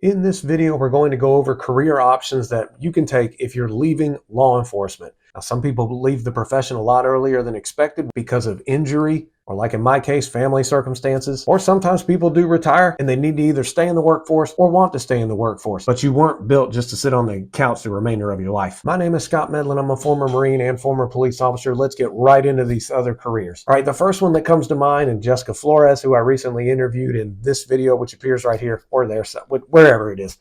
In this video, we're going to go over career options that you can take if you're leaving law enforcement. Now, some people leave the profession a lot earlier than expected because of injury, or like in my case, family circumstances. Or sometimes people do retire and they need to either stay in the workforce or want to stay in the workforce, but you weren't built just to sit on the couch the remainder of your life. My name is Scott Medlin. I'm a former Marine and former police officer. Let's get right into these other careers. All right, the first one that comes to mind, and Jessica Flores, who I recently interviewed in this video, which appears right here or there, wherever it is,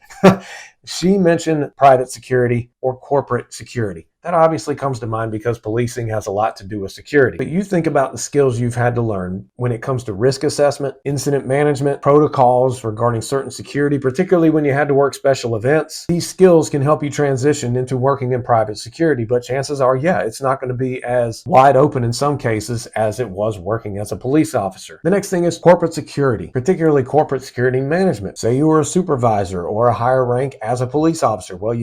she mentioned private security or corporate security. That obviously comes to mind because policing has a lot to do with security. But you think about the skills you've had to learn when it comes to risk assessment, incident management, protocols regarding certain security, particularly when you had to work special events. These skills can help you transition into working in private security, but chances are, yeah, it's not going to be as wide open in some cases as it was working as a police officer. The next thing is corporate security, particularly corporate security management. Say you were a supervisor or a higher rank as a police officer. Well,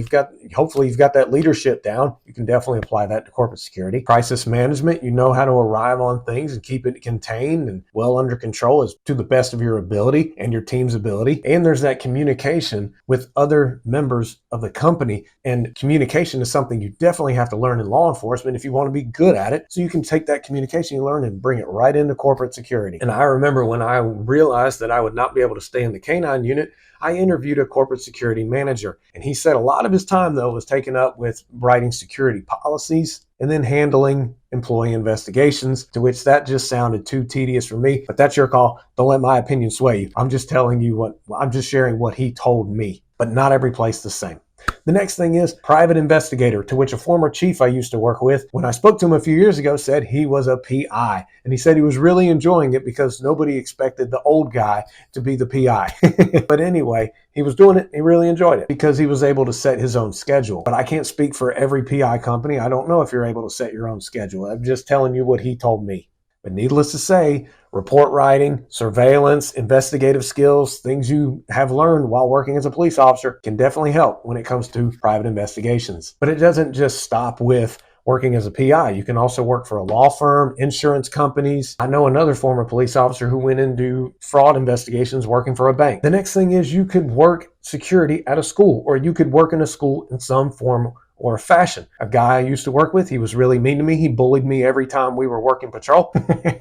hopefully you've got that leadership down. You can definitely apply that to corporate security. Crisis management, you know how to arrive on things and keep it contained and well under control as to the best of your ability and your team's ability. And there's that communication with other members of the company. And communication is something you definitely have to learn in law enforcement if you want to be good at it. So you can take that communication you learn and bring it right into corporate security. And I remember when I realized that I would not be able to stay in the K-9 unit, I interviewed a corporate security manager, and he said a lot of his time, though, was taken up with writing security policies and then handling employee investigations, to which that just sounded too tedious for me. But that's your call. Don't let my opinion sway you. I'm just sharing what he told me, but not every place the same. The next thing is private investigator, to which a former chief I used to work with, when I spoke to him a few years ago, said he was a PI. And he said he was really enjoying it because nobody expected the old guy to be the PI. But anyway, he was doing it. He really enjoyed it because he was able to set his own schedule. But I can't speak for every PI company. I don't know if you're able to set your own schedule. I'm just telling you what he told me. But needless to say, report writing, surveillance, investigative skills, things you have learned while working as a police officer can definitely help when it comes to private investigations. But it doesn't just stop with working as a PI. You can also work for a law firm, insurance companies. I know another former police officer who went into fraud investigations working for a bank. The next thing is you could work security at a school, or you could work in a school in some form or fashion. A guy I used to work with, he was really mean to me. He bullied me every time we were working patrol.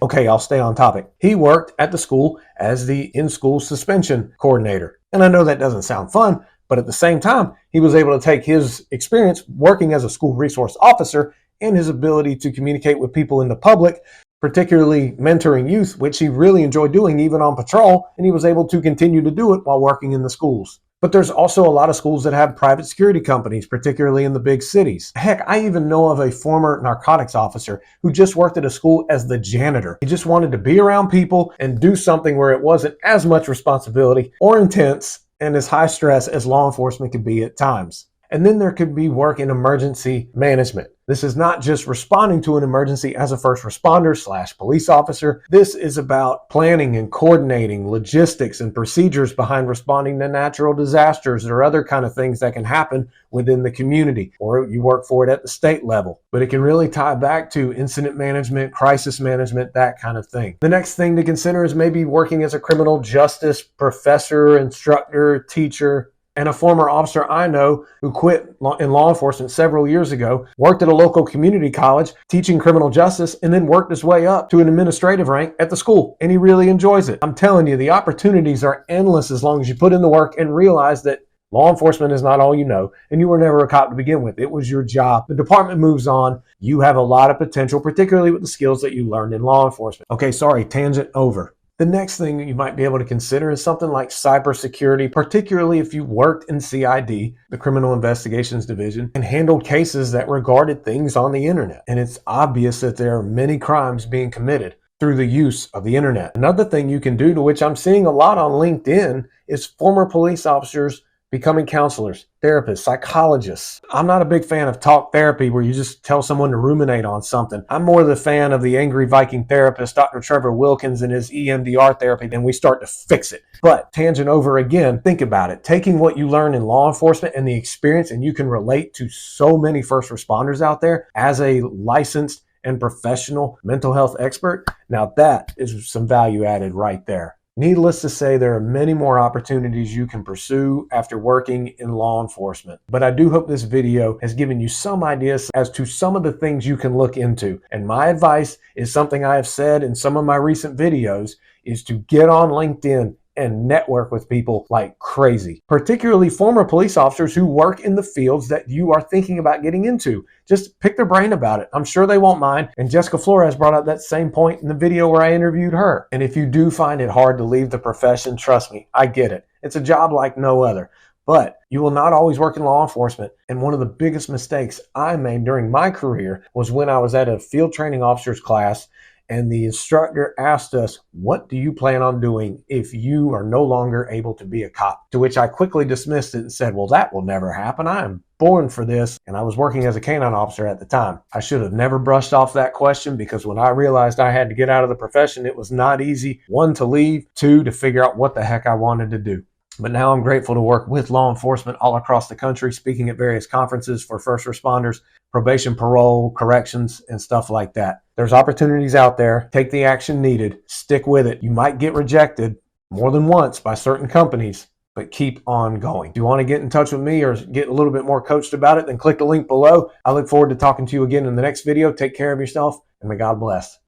Okay, I'll stay on topic. He worked at the school as the in-school suspension coordinator. And I know that doesn't sound fun, but at the same time, he was able to take his experience working as a school resource officer and his ability to communicate with people in the public, particularly mentoring youth, which he really enjoyed doing even on patrol, and he was able to continue to do it while working in the schools. But there's also a lot of schools that have private security companies, particularly in the big cities. Heck, I even know of a former narcotics officer who just worked at a school as the janitor. He just wanted to be around people and do something where it wasn't as much responsibility or intense and as high stress as law enforcement could be at times. And then there could be work in emergency management. This is not just responding to an emergency as a first responder / police officer. This is about planning and coordinating logistics and procedures behind responding to natural disasters or other kind of things that can happen within the community, or you work for it at the state level. But it can really tie back to incident management, crisis management, that kind of thing. The next thing to consider is maybe working as a criminal justice professor, instructor, teacher. And a former officer I know who quit in law enforcement several years ago, worked at a local community college teaching criminal justice, and then worked his way up to an administrative rank at the school. And he really enjoys it. I'm telling you, the opportunities are endless as long as you put in the work and realize that law enforcement is not all you know, and you were never a cop to begin with. It was your job. The department moves on. You have a lot of potential, particularly with the skills that you learned in law enforcement. Okay, sorry, tangent over. The next thing that you might be able to consider is something like cybersecurity, particularly if you worked in CID, the Criminal Investigations Division, and handled cases that regarded things on the internet. And it's obvious that there are many crimes being committed through the use of the internet. Another thing you can do, to which I'm seeing a lot on LinkedIn, is former police officers becoming counselors, therapists, psychologists. I'm not a big fan of talk therapy where you just tell someone to ruminate on something. I'm more the fan of the angry Viking therapist, Dr. Trevor Wilkins, and his EMDR therapy, and we start to fix it. But tangent over again, think about it. Taking what you learn in law enforcement and the experience, and you can relate to so many first responders out there as a licensed and professional mental health expert. Now that is some value added right there. Needless to say, there are many more opportunities you can pursue after working in law enforcement. But I do hope this video has given you some ideas as to some of the things you can look into. And my advice is something I have said in some of my recent videos, is to get on LinkedIn and network with people like crazy, particularly former police officers who work in the fields that you are thinking about getting into. Just pick their brain about it. I'm sure they won't mind. And Jessica Flores brought up that same point in the video where I interviewed her. And if you do find it hard to leave the profession, trust me, I get it. It's a job like no other. But you will not always work in law enforcement. And one of the biggest mistakes I made during my career was when I was at a field training officers class and the instructor asked us, "What do you plan on doing if you are no longer able to be a cop?" To which I quickly dismissed it and said, "Well, that will never happen. I am born for this." And I was working as a canine officer at the time. I should have never brushed off that question, because when I realized I had to get out of the profession, it was not easy. One, to leave. Two, to figure out what the heck I wanted to do. But now I'm grateful to work with law enforcement all across the country, speaking at various conferences for first responders, probation, parole, corrections, and stuff like that. There's opportunities out there. Take the action needed. Stick with it. You might get rejected more than once by certain companies, but keep on going. If you want to get in touch with me or get a little bit more coached about it, then click the link below. I look forward to talking to you again in the next video. Take care of yourself, and may God bless.